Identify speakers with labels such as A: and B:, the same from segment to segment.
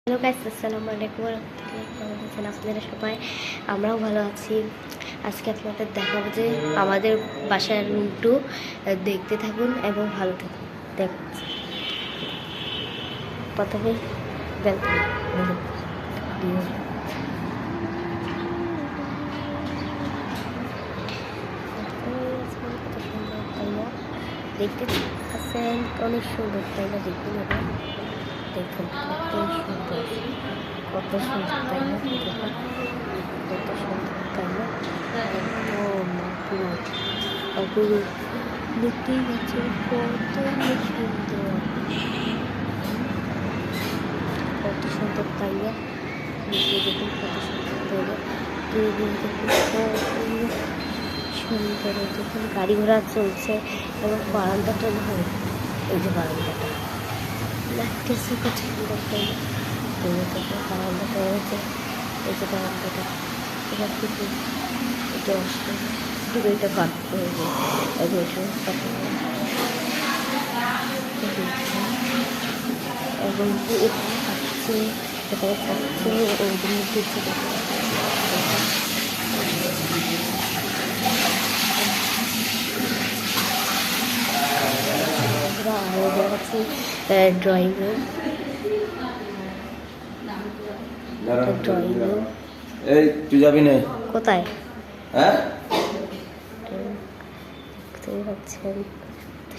A: Hello guys, আসসালামু আলাইকুম ওয়া রাহমাতুল্লাহি ওয়া বারাকাতুহু। আপনারা সবাই, আমরাও ভালো আছি। আজকে আপনাদের দেখাবো যে আমাদের বাসার রুম টু। দেখতে থাকুন এবং ভালো থাকুন। দেখাচ্ছি প্রথমে ব্যালকনি দেখতে পাচ্ছেন, অনেক সুন্দর, তাই না? দেখুন দেখুন কত সুন্দর, তাই না? দেখুন কত সুন্দর, তাই না? পুরো দেখতেই পাচ্ছেন কত সুন্দর, কত সুন্দর, তাই না? দেখুন কত সুন্দর, তাই না? দেখুন সুন্দর, দেখুন গাড়ি ঘোড়া চলছে এবং বারান্দাটা ভালো। এই যে বারান্দাটা লাগতেছে কত সুন্দর, তাই না? বারান্দাটা হয়েছে, এই যে বারান্দাটা এবার কিন্তু এটা আসলে শুধু এটা কাটতে হবে এবং কাটছে, এটাকে কাটছে ওদের মধ্যে দেখাচ্ছি ড্রয়িং রুম। ড্রয়িং রুম
B: এই তুই যাবি না
A: কোথায়?
B: হ্যাঁ
A: দেখতেই পাচ্ছেন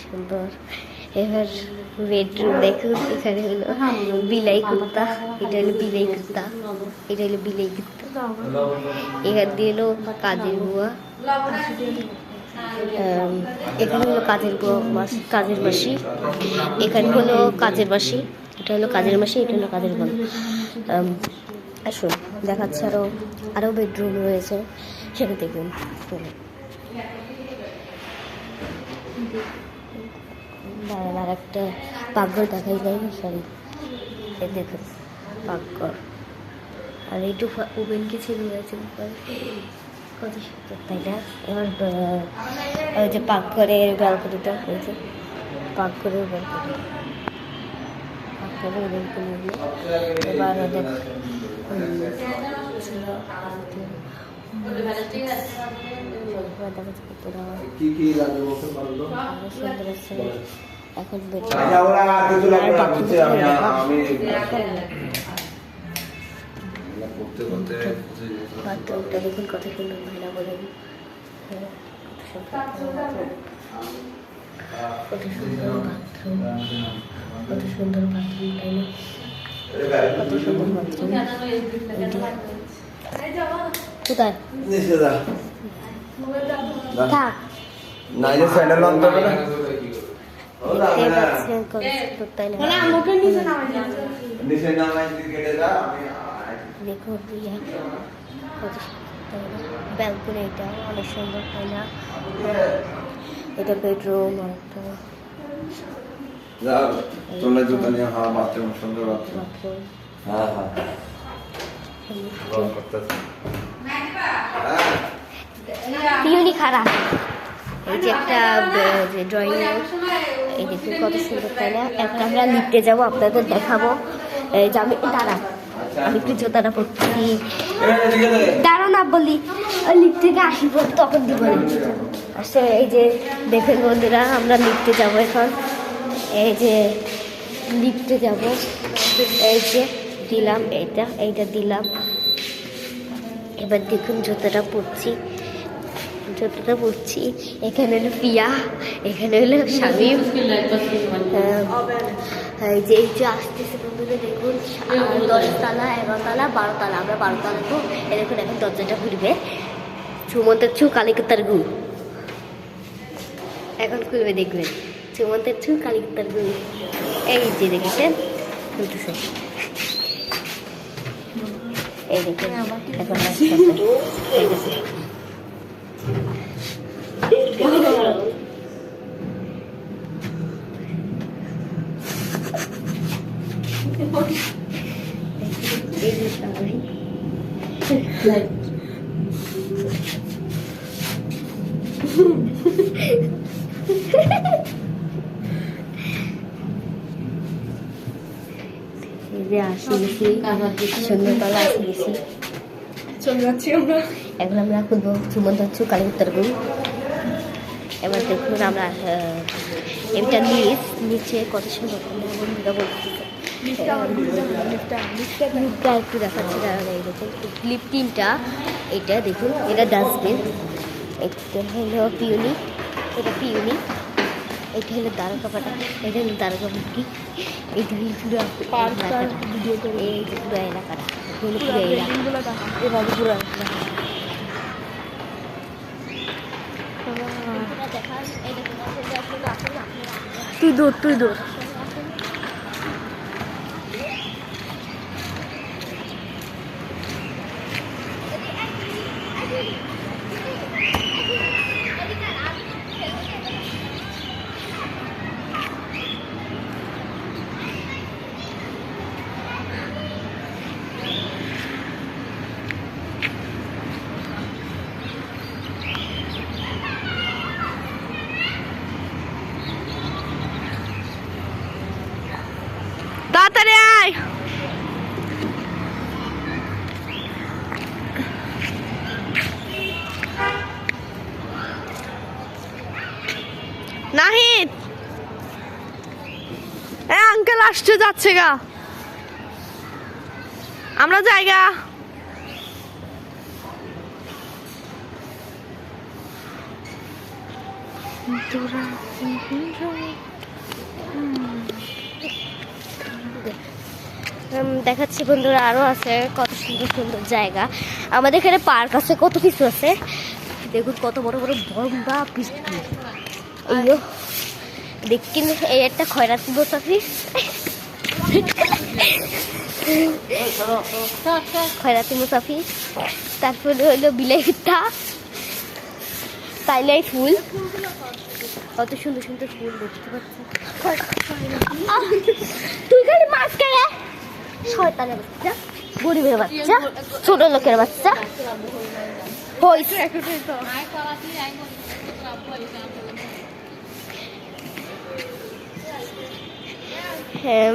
A: সুন্দর। এবার বেডরুম দেখুন, এখানে হলো বিলাই কুত্তা, এটা হলো বিলাই কুত্তা, এটা হলো বিলাই কুত্তা। এখান দিয়ে হলো কাজের বুয়া, এখানে হলো কাজের বুয়া, কাজের মাসি, এখানে হলো কাজের মাসি, এটা হলো কাজের মাসি, এটা হলো কাজের বোন। আসুন দেখাচ্ছে, আরও বেডরুম রয়েছে, সেটা দেখুন। দাঁড়ান, আর একটা পাকঘর দেখাই যায়, সরি, এই দেখুন পাকঘর, আর এইটুকু ওভেন কিছু রয়েছে কত সুন্দর, তাই না? এবার ওই যে পাকঘরের ব্যালকনিটা হয়েছে, পাকঘরের ব্যালকনি, পাকঘরের ব্যালকনি। এবার ওদের এখন বাথরুমটা দেখুন কত সুন্দর, মহিলা বলেন কত সুন্দর বাথরুম, কত সুন্দর বাথরুম, তাই না? কত সুন্দর বাথরুম। কোথায় থাক
B: নাইলে স্যান্ডেল আনতে হবে না নিচে নামাই কেটে যা আমি
A: দেখো ব্যালকনি, এটা অনেক সুন্দর, তাই না? এটা বেডরুম, আরেকটা
B: যা তোমরা জুতা নিয়ে। হ্যাঁ বাথরুম সুন্দর, বাথরুম। হ্যাঁ হ্যাঁ
A: পিউনি খারাপ। এই যে একটা ড্রয়িং রুম, এই দেখুন কত সুন্দর, তাই না? একটা আমরা লিখতে যাবো, আপনাদের দেখাবো। এই যে আমি আমি একটু জোতাটা পড়ছি, দাঁড়া না বলি, ওই লিফট থেকে আসি পর তখন দিব। আসলে এই যে দেখুন বন্ধুরা, আমরা লিফটে যাবো এখন, এই যে লিফটে যাব, এই যে দিলাম এইটা দিলাম। এবার দেখুন জুতোটা পরছি, এখানে হলো পিয়া, এখানে হলো স্বামী। এই যে আসতেছে বন্ধুরা, দেখুন 10 তলা, 11 তলা, 12 তলা, আমরা 12 তলা তো। এই দেখুন এখন দরজাটা ঘুরবে, সুমন্তের ছু কালিকাতার গু, এখন খুলবে দেখবেন, সুমন্তের ছু কালিকাতার গু। এই যে দেখেছেন খুলতেছে, এই দেখুন এখন এই যে গেছি, সন্ধ্যাতলা গেছি।
C: চলে যাচ্ছি আমরা।
A: এখন আমরা খুলবো সুমন্ত কালীপুত্তর গুণ। এবার দেখুন আমরা এটা নিচে কত সুন্দর বন্ধুরা বলতেছে লিফটটা একটু দেখাচ্ছে। এই দেখুন লিফট 3টা। এটা দেখুন, এটা ডাস্টবিন। এটা হলো পিউনি, এটা পিউনি। এটা হলো দ্বারকাপাটা, এটা হলো দ্বারকাপুটি। এইটা হলো পুরো ভিডিও করে এই যে পুরো এলাকাটা হলো পুরো এলাকা, এভাবে পুরো এলাকা।
C: তুই দৌড়। তাড়াতাড়ি আয়। নাহিদ, আঙ্কেল আসতে যাচ্ছে গা, আমরা জায়গা।
A: দেখাচ্ছি বন্ধুরা, আরো আছে কত সুন্দর সুন্দর জায়গা। আমাদের এখানে পার্ক আছে, কত কিছু আছে। দেখুন কত বড় বড় বড়া পিস্তুল। এইও দেখি, এই একটা খয়রাতি মুসাফির, খয়রাতি মুসাফির। তারপরে হইলো বিলাইটা, তাইলাই ফুল, কত সুন্দর সুন্দর ফুল দেখতে পাচ্ছি। তুই খালি মাছ খায়, শয়তানের বাচ্চা, গরিবের বাচ্চা, ছোট লোকের বাচ্চা হইছে। হ্যাঁ